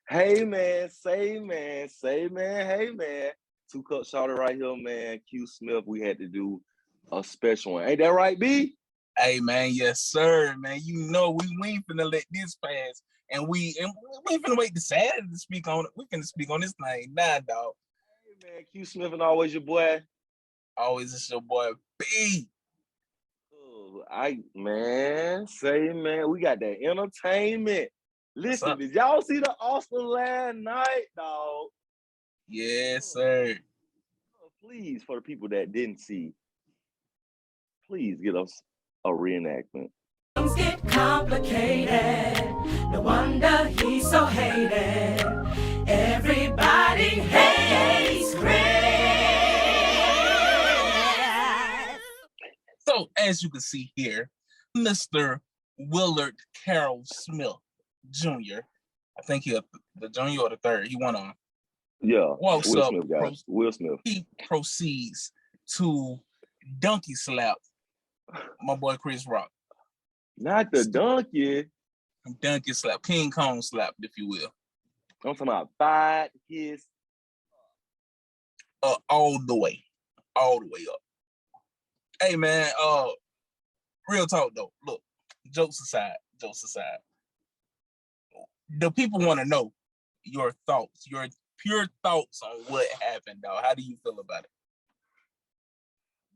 Hey man, say man, say man, hey man. Two cup shorty right here, man. Q Smith, we had to do a special one. Ain't that right, B? Hey man, yes sir, man. You know we ain't finna let this pass, and we ain't finna wait to Saturday to speak on it. We finna speak on this thing, nah, dog. Hey man, Q Smith and always your boy. Always it's your boy B. Oh, say man, we got that entertainment. Listen, did y'all see the Oscar last night, dog? Yes, sir. Please, for the people that didn't see, please get us a reenactment. Things get complicated. No wonder he's so hated. Everybody hates Chris. So as you can see here, Mr. Willard Carroll Smith Jr. I think he the junior or the third. He went on. Yeah, Walks Will up. Smith, guys. Will Smith. He proceeds to donkey slap my boy Chris Rock. Not the donkey. Donkey slap, King Kong slap, if you will. I'm talking about fight his all the way up. Hey man, real talk though. Look, jokes aside. The people want to know your thoughts, your pure thoughts on what happened, dog. How do you feel about it?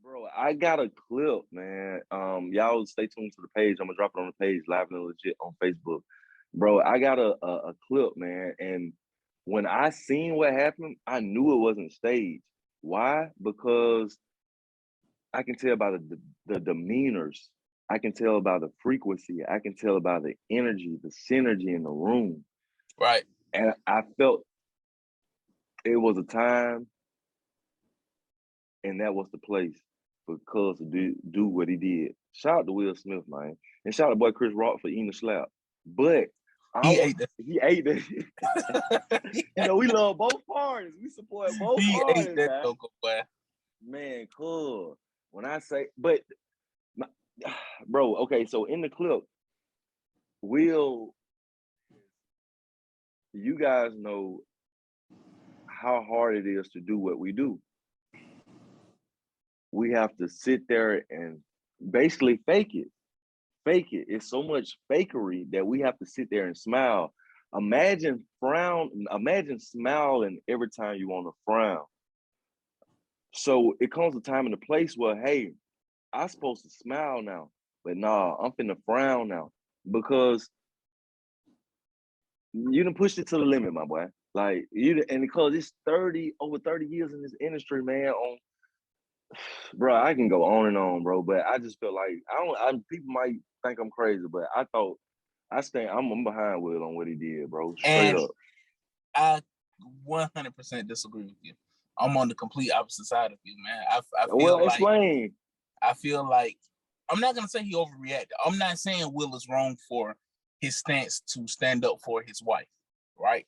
Bro, I got a clip, man. Y'all stay tuned to the page. I'm gonna drop it on the page, live and legit on Facebook. Bro, I got a clip, man. And when I seen what happened, I knew it wasn't staged. Why? Because I can tell by the demeanors. I can tell by the frequency. I can tell by the energy, the synergy in the room. Right. And I felt it was a time, and that was the place for Cuz to do what he did. Shout out to Will Smith, man. And shout out to boy Chris Rock for eating the slap. But he ate that. You know, we love both parties. We support both parties. Ate that boy. Man, cool. When I say, but bro, okay, so in the clip, Will, you guys know how hard it is to do what we do. We have to sit there and basically fake it. It's so much fakery that we have to sit there and smile. Imagine smiling every time you want to frown. So it comes a time and a place where, hey, I'm supposed to smile now, but nah, I'm finna frown now because you done pushed it to the limit, my boy. Like and because it's over 30 years in this industry, man. Bro, I can go on and on, bro, but I just feel like people might think I'm crazy, but I'm behind Will on what he did, bro. Straight up. I 100% disagree with you. I'm on the complete opposite side of you, man. I feel explain. I feel like I'm not gonna say he overreacted. I'm not saying Will is wrong for his stance to stand up for his wife, right?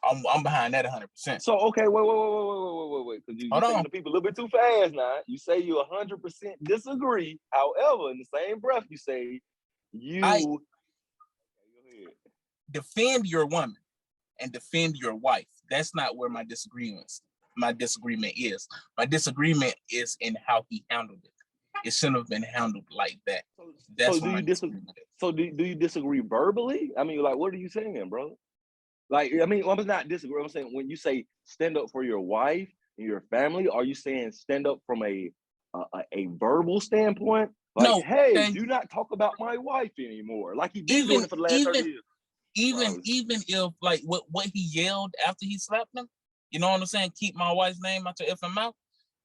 I'm behind that 100%. So okay, wait, because you taking the people a little bit too fast now. You say you 100% disagree. However, in the same breath, you say you defend your woman and defend your wife. That's not where my disagreement is. My disagreement is in how he handled it. It shouldn't have been handled like that. That's do you disagree verbally? I mean, like, what are you saying, bro? Like, I mean, I'm not disagreeing. I'm saying when you say stand up for your wife and your family, are you saying stand up from a verbal standpoint? Like, no, hey, do not talk about my wife anymore. Like he been doing it for the last 30 years. Even if like what he yelled after he slapped him, you know what I'm saying? Keep my wife's name out your effing mouth.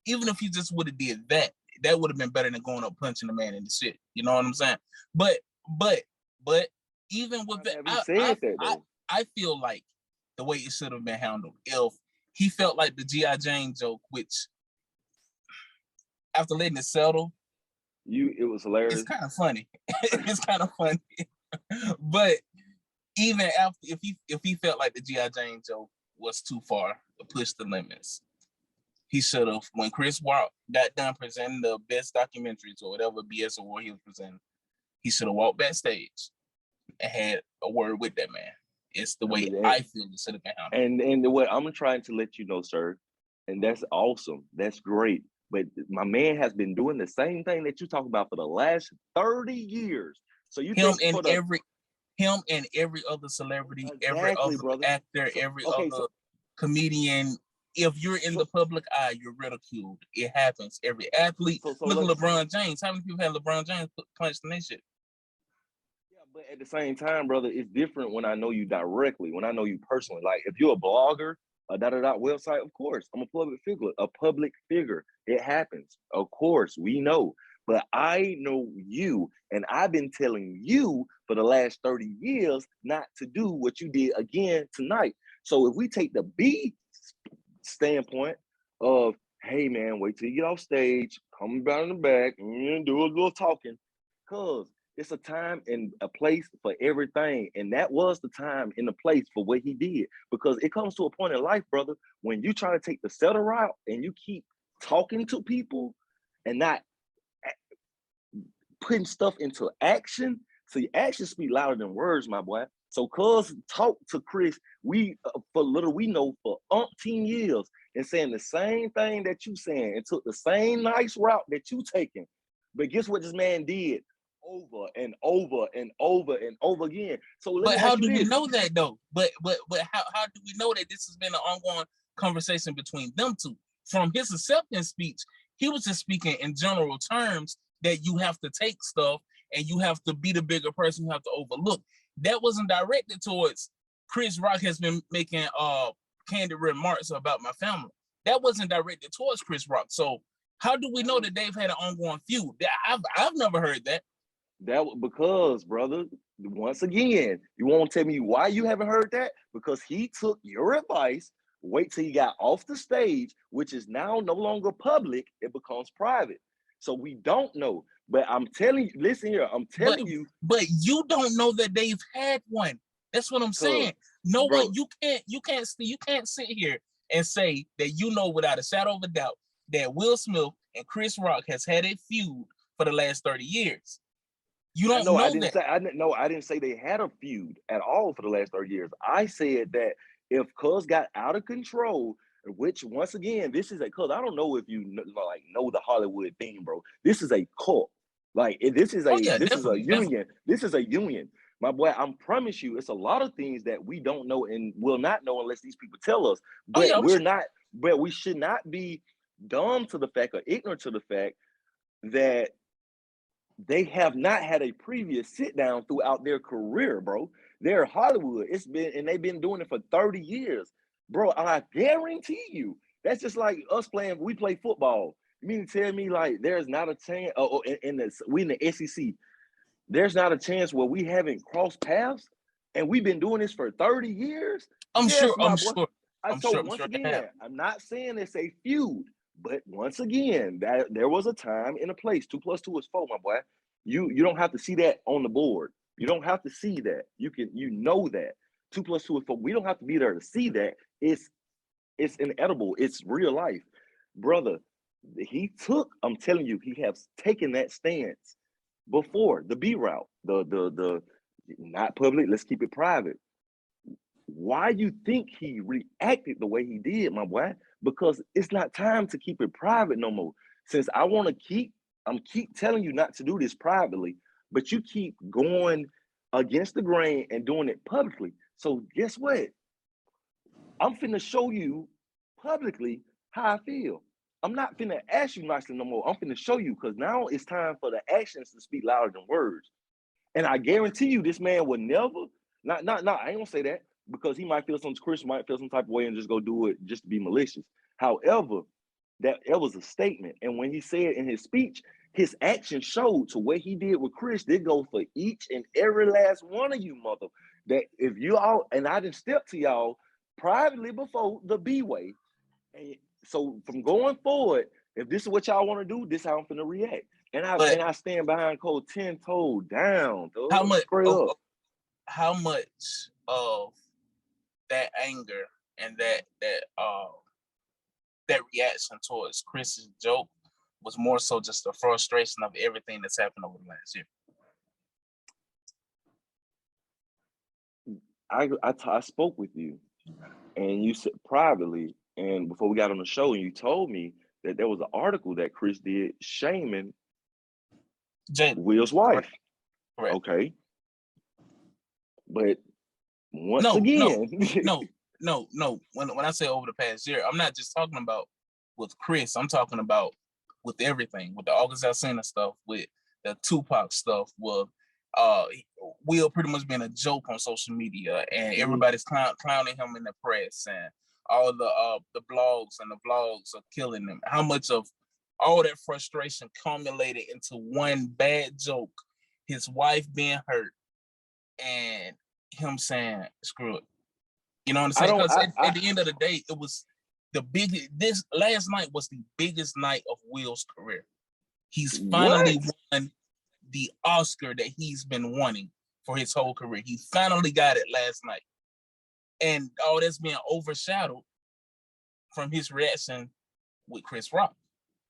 Even if he just would have did that, that would have been better than going up punching the man in the shit. You know what I'm saying? But even with that, I feel like the way it should have been handled, if he felt like the G.I. Jane joke, which after letting it settle, it was hilarious. It's kind of funny. It's kind of funny. But even after, if he felt like the G.I. Jane joke was too far to push the limits, he should have, when Chris Rock got done presenting the best documentaries or whatever BS award he was presenting, he should have walked backstage and had a word with that man. It's the way I feel it should have been handled. And what I'm trying to let you know, sir, and that's awesome. That's great. But my man has been doing the same thing that you talk about for the last 30 years. So you him think and for the every other celebrity, every exactly, other brother. actor, So, every okay, other comedian. If you're in the public eye, you're ridiculed. It happens. Every athlete. Look at LeBron James. How many people had LeBron James punched in this shit? yeah, but at the same time, brother, it's different when I know you directly, when I know you personally. Like if you're a blogger, a website, of course, I'm a public figure, It happens. Of course, we know. But I know you, and I've been telling you for the last 30 years not to do what you did again tonight. So if we take the B standpoint of, hey man, wait till you get off stage, come down in the back, and do a little talking, cause it's a time and a place for everything. And that was the time and the place for what he did. Because it comes to a point in life, brother, when you try to take the settle route and you keep talking to people and not putting stuff into action. So your actions speak louder than words, my boy. So cuz talk to Chris, we for little we know for umpteen years and saying the same thing that you saying and took the same nice route that you taking. But guess what this man did? Over and over and over and over again. So let But me how ask you do we this. know that though? But how do we know that this has been an ongoing conversation between them two? From his acceptance speech, he was just speaking in general terms that you have to take stuff and you have to be the bigger person, you have to overlook. That wasn't directed towards Chris Rock has been making candid remarks about my family. That wasn't directed towards Chris Rock. So how do we know that they've had an ongoing feud? I've never heard that. That because, brother, once again, you won't tell me why you haven't heard that? Because he took your advice, wait till he got off the stage, which is now no longer public, it becomes private. So we don't know. But I'm telling you, listen here, I'm telling you. But you don't know that they've had one. That's what I'm saying. No bro, one, you can't sit here and say that you know without a shadow of a doubt that Will Smith and Chris Rock has had a feud for the last 30 years. You don't know I that. I didn't say they had a feud at all for the last 30 years. I said that if Cuz got out of control, which once again, this is a cuz I don't know if you know the Hollywood thing, bro. This is a cult. Like this is a union. This is a union. My boy, I promise you, it's a lot of things that we don't know and will not know unless these people tell us. But but we should not be dumb to the fact or ignorant to the fact that they have not had a previous sit down throughout their career, bro. They're Hollywood. They've been doing it for 30 years. Bro, I guarantee you, that's just like us we play football. You mean to tell me like there's not a chance we in the SEC, there's not a chance where we haven't crossed paths and we've been doing this for 30 years? I'm sure. Once again, I'm not saying it's a feud. But once again, that there was a time and a place. 2 + 2 is 4, my boy. You don't have to see that on the board. You don't have to see that. You know that 2 + 2 is 4. We don't have to be there to see that. It's inedible. It's real life, brother. I'm telling you, he has taken that stance before the B route, the not public. Let's keep it private. Why you think he reacted the way he did, my boy? Because it's not time to keep it private no more. Since I'm keep telling you not to do this privately, but you keep going against the grain and doing it publicly. So guess what? I'm finna show you publicly how I feel. I'm not finna ask you nicely no more. I'm finna show you because now it's time for the actions to speak louder than words. And I guarantee you, this man would never. I ain't gonna say that because he might feel Chris might feel some type of way and just go do it just to be malicious. However, that was a statement. And when he said in his speech, his action showed to what he did with Chris, they go for each and every last one of you, mother. That if you all, and I didn't step to y'all privately before the B way. And so from going forward, if this is what y'all want to do, this is how I'm finna react. And I stand behind Cole 10 toes down. How much of that anger and that reaction towards Chris's joke was more so just the frustration of everything that's happened over the last year? I spoke with you, and you said privately, and before we got on the show, and you told me that there was an article that Chris did shaming Jada. Will's wife. Correct. Okay, but once No. again, When I say over the past year, I'm not just talking about with Chris. I'm talking about with everything, with the August Alsina stuff, with the Tupac stuff, with Will pretty much being a joke on social media, and everybody's clowning him in the press, and all the blogs and the vlogs are killing him. How much of all that frustration culminated into one bad joke, his wife being hurt, and him saying, screw it. You know what I'm saying? Because at the end of the day, it was the biggest. This last night was the biggest night of Will's career. He's finally won the Oscar that he's been wanting for his whole career. He finally got it last night. And all that's being overshadowed from his reaction with Chris Rock.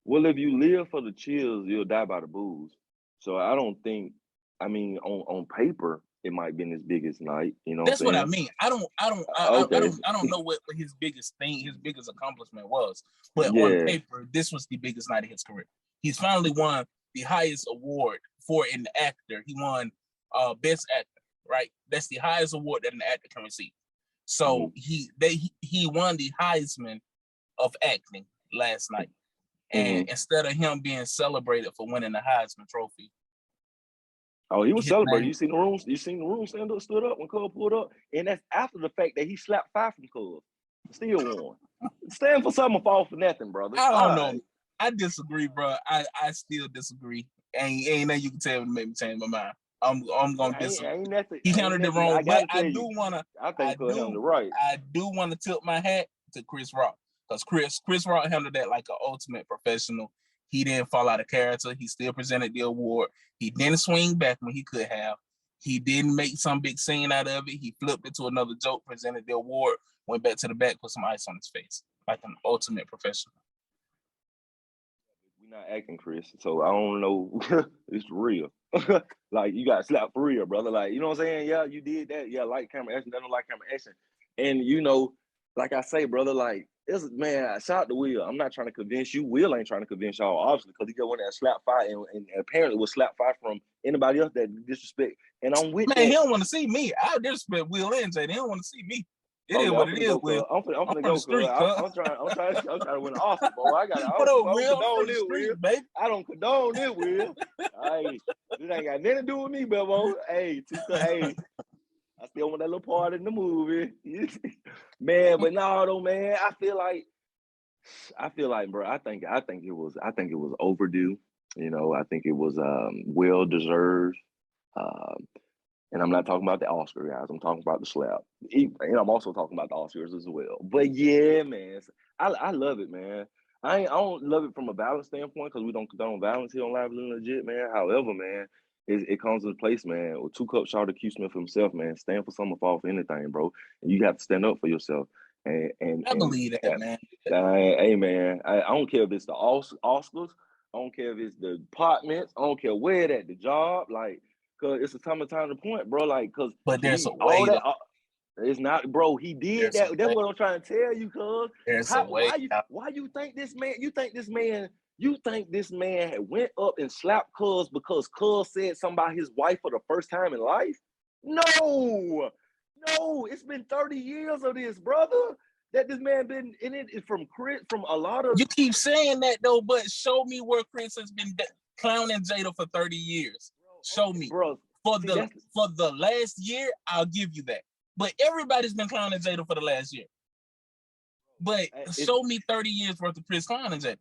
Well, if you live for the chills, you'll die by the booze. So I don't think, I mean, on paper, it might have been his biggest night. You know, that's what I mean. I don't know what his biggest thing, his biggest accomplishment was. But on paper, this was the biggest night of his career. He's finally won the highest award for an actor. He won Best Actor, right? That's the highest award that an actor can receive. So he won the Heisman of acting last night. And instead of him being celebrated for winning the Heisman Trophy. Oh, he was celebrating. You seen the room? You seen the room stood up when Cole pulled up? And that's after the fact that he slapped 5 from Cole. Still won. Stand for something, fall for nothing, brother. I don't know. I disagree, bro. I still disagree. Ain't nothing you can tell me to make me change my mind. I'm gonna disagree. He handled it wrong, but I do wanna tilt my hat to Chris Rock. Because Chris Rock handled that like an ultimate professional. He didn't fall out of character. He still presented the award. He didn't swing back when he could have. He didn't make some big scene out of it. He flipped it to another joke, presented the award, went back to the back, put some ice on his face, like an ultimate professional. We're not acting, Chris. So I don't know. It's real. Like, you got slapped for real, brother. Like, you know what I'm saying? Yeah, you did that. Yeah, light camera action. They don't like camera action. And, you know, like I say, brother, like, man, shout out to Will. I'm not trying to convince you. Will ain't trying to convince y'all, obviously, because he got one that slap fight and apparently was slap fight from anybody else that disrespect. And I'm with man, he don't want to see me. I disrespect Will and Jay. They don't want to see me. It is what it is, Will. I'm finna go, street, I'm trying to win an Oscar, bro. I don't condone it, Will. Hey, this ain't got nothing to do with me, Bevo. Hey, hey. I still want that little part in the movie. Man, but no, though, man. I feel like, bro, I think it was overdue. You know, I think it was well deserved. And I'm not talking about the Oscar, guys. I'm talking about the slap. And I'm also talking about the Oscars as well. But yeah, man, I love it, man. I don't love it from a violence standpoint because we don't condone violence here on Live and Legit, man. However, man, it comes into place, man. With 2 cups short of Q Smith himself, man. Stand for something, fall for anything, bro. And you have to stand up for yourself. And I believe that, man. Hey, man, I don't care if it's the Oscars. I don't care if it's the departments. I don't care where it at, the job. Like, because it's a time to point, bro. Like, because but there's a way. It's not, bro. He did that. That's what I'm trying to tell you, cuz. There's a way. Why you think this man? You think this man had went up and slapped Cuz because Cuz said something about his wife for the first time in life? No. It's been 30 years of this, brother. That this man been in it from a lot of. You keep saying that though, but show me where Chris has been clowning Jada for 30 years. Show me, bro. For the last year, I'll give you that. But everybody's been clowning Jada for the last year. But show me 30 years worth of Chris clowning Jada.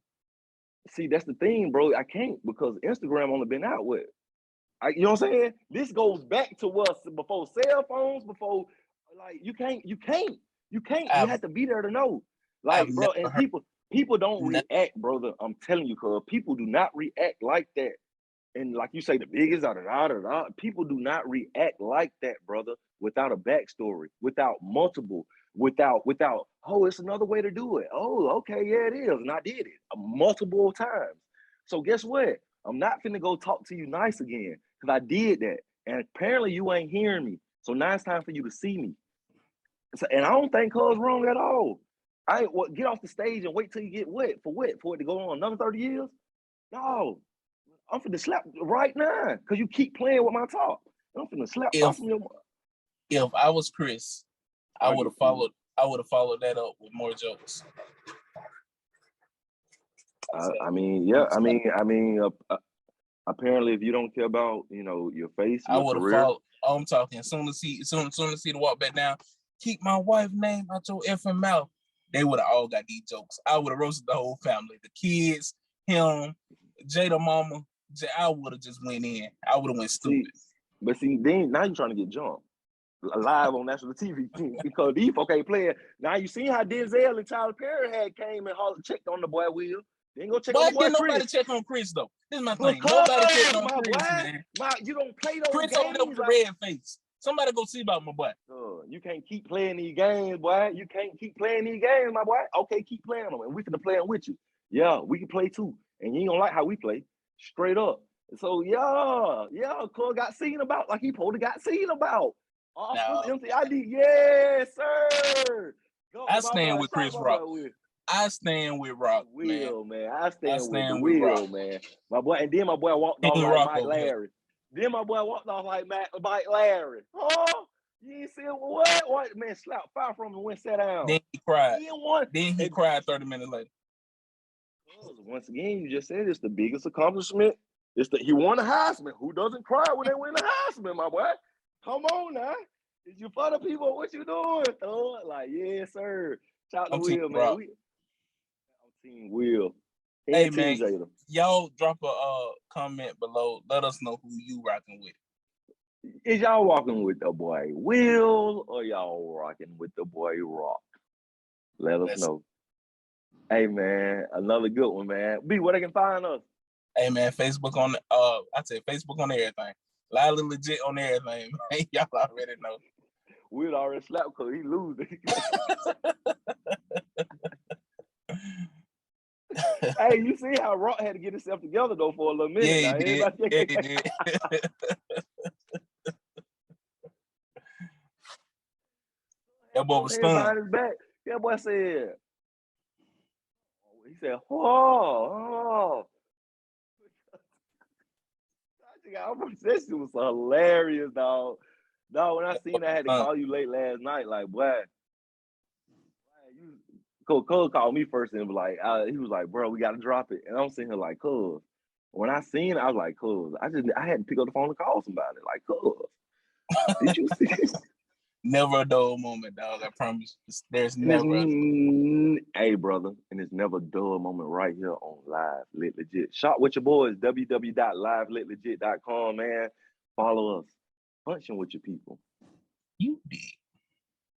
See, that's the thing, bro. I can't because Instagram only been out with. You know what I'm saying? This goes back to us before cell phones, before like you can't. You have to be there to know. Like, bro, and people don't react, brother. I'm telling you, cuz people do not react like that. And like you say, the biggest people do not react like that, brother, without a backstory, without multiple, without, oh, it's another way to do it. Oh, okay, yeah, it is. And I did it multiple times. So guess what? I'm not finna go talk to you nice again because I did that. And apparently you ain't hearing me. So now it's time for you to see me. And I don't think Cuz wrong at all. Get off the stage and wait till you get wet for it to go on another 30 years. No, I'm finna slap right now because you keep playing with my talk. I'm finna slap off from your. If I was Chris, I would have followed that up with more jokes. Apparently, if you don't care about your face, I your would have career. followed. I'm talking. Soon as he the walk back down, keep my wife's name out your effing mouth. They would have all got these jokes. I would have roasted the whole family, the kids, him, Jada mama. I would have just went in. I would have went stupid. Then now you're trying to get jumped live on national TV because these folk ain't playing. Now you seen how Denzel and Tyler Perry had came and checked on the boy Will. They ain't go check on the boy didn't Chris. Nobody check on Chris though. This is my thing. Nobody checked on Chris, man. You don't play those Chris games. over there with the red face. Somebody go see about my boy. You can't keep playing these games, boy. You can't keep playing these games, my boy. Okay, keep playing them, and we finna play them with you. Yeah, we can play too, and you ain't gonna like how we play. Straight up. So Cole got seen about like he probably got seen about. MCID, yes, sir. I stand with Chris Rock. I stand with Rock, man. I stand with the Will, man. My boy, and then my boy walked off like Mike Larry. Then my boy walked off like Mike Larry. Oh, you ain't see what? Man, slapped fire from him and went sat down. Then he cried. Then he cried 30 minutes later. Once again, you just said it's the biggest accomplishment. He won the Heisman. Who doesn't cry when they win the Heisman, my boy? Come on now. Did you for the people? What you doing? Like, yes, sir. Shout out to Will, man. I'm Team Will. Hey, man, y'all drop a comment below. Let us know who you rocking with. Is y'all rocking with the boy Will or y'all rocking with the boy Rock? Let us know. Hey, man, another good one, man. B, where they can find us? Hey, man, Facebook on I said Facebook on everything. Lively Legit on everything, man. Y'all already know. Will already slapped because he losing. Hey, you see how Rock had to get himself together though for a little minute. Yeah, he did. Yeah, he did. That boy was stunned. That boy said, he said, oh. This shit was hilarious, dog. Dog, when I seen I had to call you late last night, like, boy, Cole called me first and was like, he was like, bro, we got to drop it. And I'm sitting here like, cuz. When I seen it, I was like, cuz. I had to pick up the phone and call somebody. Like, cuz. Did you see it? Never a dull moment, dog. I promise. There's never. Hey, brother, and it's never a dull moment right here on Live Lit Legit. Shop with your boys, www.livelitlegit.com, man. Follow us. Function with your people. You did.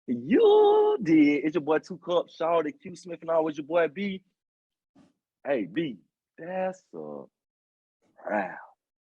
You did. It's your boy 2 Cups, Shawty, Q Smith, and all with your boy B. Hey, B, that's a wrap.